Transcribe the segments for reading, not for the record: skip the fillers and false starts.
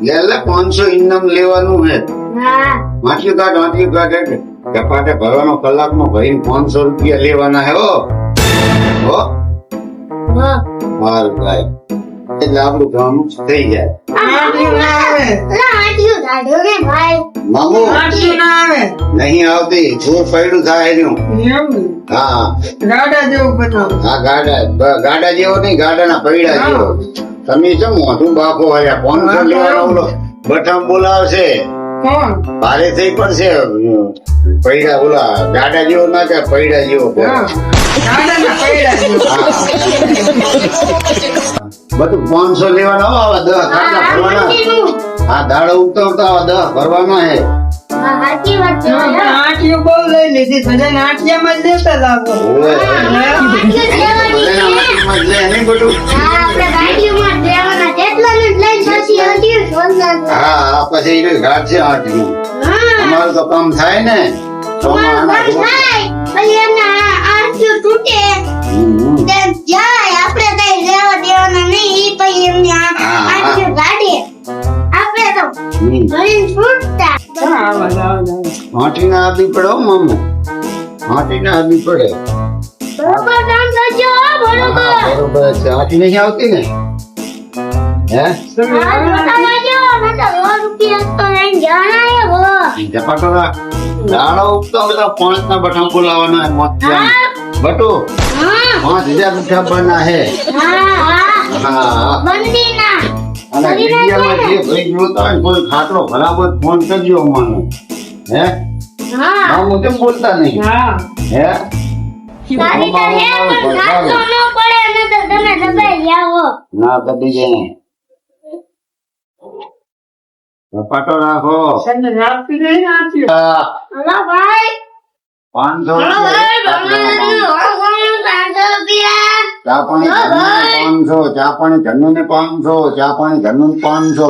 એટલે 500 ઇનામ લેવાનું હે. હા વાંચ્યું કાઢ ચપાટે ભરવાનો કલાકમાં ભરીને 500 રૂપિયા લેવાના હે. હો હો મારું ભાઈ એટલે આપણું કામ થઈ જાય. મામુ નહીં આવતી જોર પડ્યું થાય એનું. હા હા ગાડા જેવો નહીં, ગાડાના પૈડા જેવો. તમે શું મોઢું બાપો આવ્યા 500 લેવાનો ઓલો બઠામ બોલાવશે ભારે થઈ પડશે. પૈડા ઓલા ગાડા જેવો ના કે પૈડા જેવો બધું 500 લેવાના હો. આવા 10 ખાટલા ભરવાના. હા દાડો ઉગતા ઉગતા આવા 10 ભરવાના હે. આઠિયો બહુ લઈ લીધી બધાને આઠિયામાં જ દેતા લાવો. હા પછી ઘાટ છે આઠિયું. અમારું તો કામ થાય ને હાટી ના આદમી પડે હો મામુ. હાટી ના આદમી પડે. બરોબર છે. હાટી નહીં આવતી ને હે ચપાટો રાખ. દાડો ઉગતા બધા 5 ના બઠા બોલાવાના. બટુ 5000 બઠા બના હે. હા અને મીડિયામાં જે ભાઈ જોતા હોય કોઈ ખાટલો બરાબર ફોન કરજો અમને. હે મામુ કેમ બોલતા નહીં હે? ના કદી જાય ચપાટો રાખો. 500 ચા પાણી 500, ચા પાણી ઘરનું ને 500, ચા પાણી ઘરનું 500.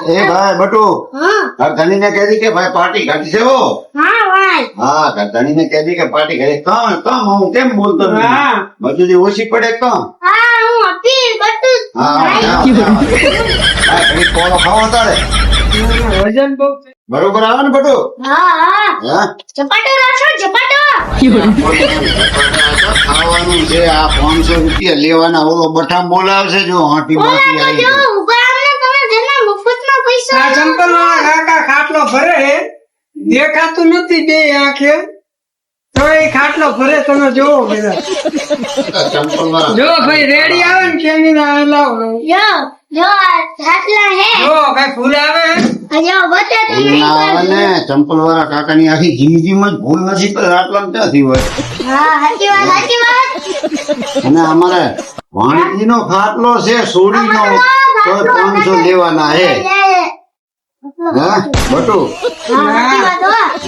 એ ભાઈ બટુ ધણી ને કહી કે ભાઈ પાર્ટી ઘટી છે. હા ધણી ને કહી કે પાર્ટી ઘટી. કામ હું કેમ બોલતો મજૂરી ઓછી પડે કામ. પોળો ખાવો તારે વજન બહુ બરોબર આવે ને બટુ? ખાવાનું છે આ 500 રૂપિયા લેવાના. ઓલો બઠામ બોલાવશે જો હાટી બાટી આવી. આ ચંપલ વાળા કાકા ખાટલો ભરે દેખાતું નથી બે આંખે તો એ ખાટલો ભરે. તમે જોવો બધા ચંપલ વાળા જો ભાઈ રેડી આવે ને કેમ લાવો જો કઈ ફૂલ આવે ને ચંપલ વાળા કાકા ની આખી જિંદગીમાં જ ભૂલ નથી પણ આટલા ક્યાંથી હોય. અને અમારે વાણિજ્ય નો ખાટલો છે સોડી નો તો 500 લેવાના હે. હા બટુ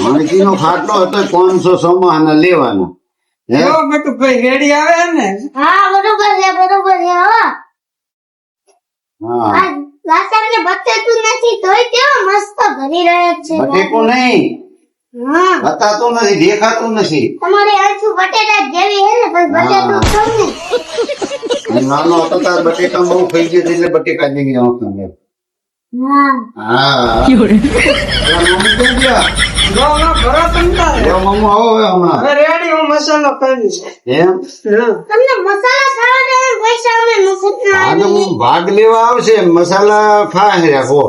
વાણિજ્ય નો ખાટલો હતો 500 સમાન લેવાનો. જો બટુ ભાઈ રેડી આવે ને બટેકું નહીં બતાતું નથી, દેખાતું નથી. નાનો હતો તાર બટેકા બહુ થઈ ગયું એટલે બટેકા જેવી આંખ નથી. હા મામુ કેમ ગયા? ભરો તમતારે મામુ આવો હવે હમણાં. હવે રેડી હું મસાલો કરી છે એમ આજે હું ભાગ લેવા આવશે મસાલા ફાહે રાખો.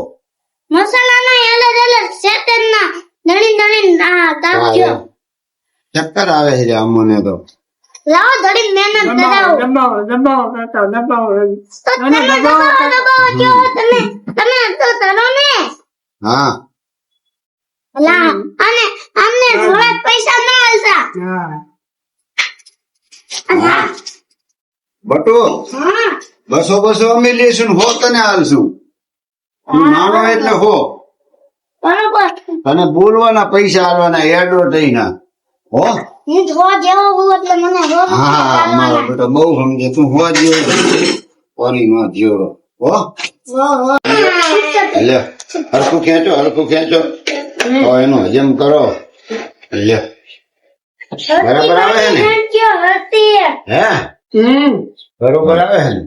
ચક્કર આવે છે અમને તો. દબાવો હા બટુ 200 અમે લેશું ને 100 તને હાલશું. નાનો એટલે 100 તને બોલવાના પૈસા હાલવાના એડો થઈને. હો હા મારો બેટો બહુ સમજે તું. હો જેવો કોની નો જેવો. હો લે હરખું ખેંચો હવે એનું હજમ કરો. લે બરાબર આવે ને હે બરોબર આવે છે ને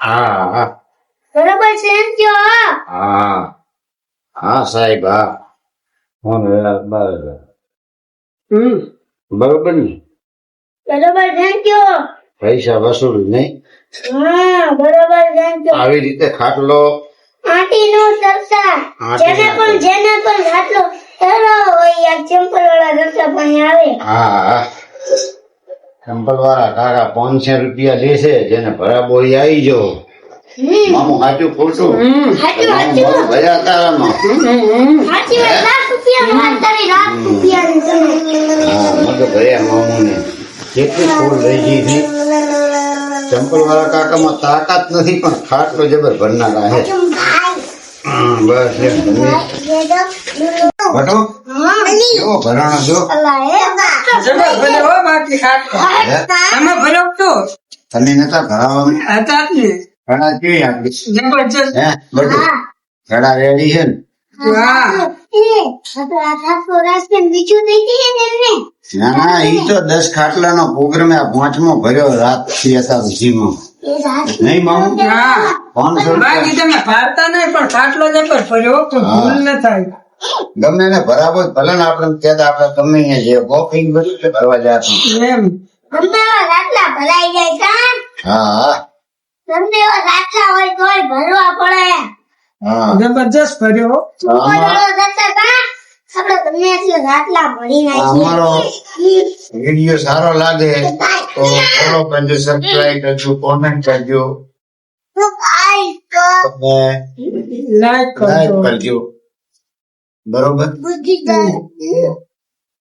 હા હા હા હા સાહેબ હા બરાબર બરોબર ને પૈસા વસૂલ નહીં આવી રીતે ખાટલો હા હા ચંપલ વાળા કાકા 500 રૂપિયા લેશે જેને ભરાબો ઈ આવી જાઓ મામું સાચું ખોટું ભયા તારામાં મગ ભર્યા મામુને કેટલી ફૂલ લઈ ગઈ હતી ચંપલ વાળા કાકામાં તાકાત નથી પણ ખાટલો જબર ભરનારા હે બસ એમ તમે ભટો કેવો ભરાણો જો જબર ભલે હો બાકી ખાટલો આમાં ભરો તો તને નતા ભરાવા હતા જ ને ઘણા કેવી આપી જબરજસ્ત હે બધું ઘણા રેડી છે ને હા ના ના ઈ તો 10 ખાટલાનો પ્રોગ્રામ આ 5મો ભર્યો રાત થી અત્યાર સુધીમાં નહીં મામુ હા 500 બાકી તમે ભારતા નહીં પણ ખાટલો જબર ભર્યો તો ભૂલ ન થાય ગમે ને બરાબર ભલે ને આપણે કહેતા આપણે ગમે અહીંયા જે ગોપિંગ બધું છે ભરવા જતા એમ હા હા જબરજસ્ત ભર્યો અમારો વિડીયો સારો લાગે તો ફોલો કરજો સબસ્ક્રાઇબ કરજો કોમેન્ટ કરજો અને લાઈક લાઈક કરજો કરજો બરોબર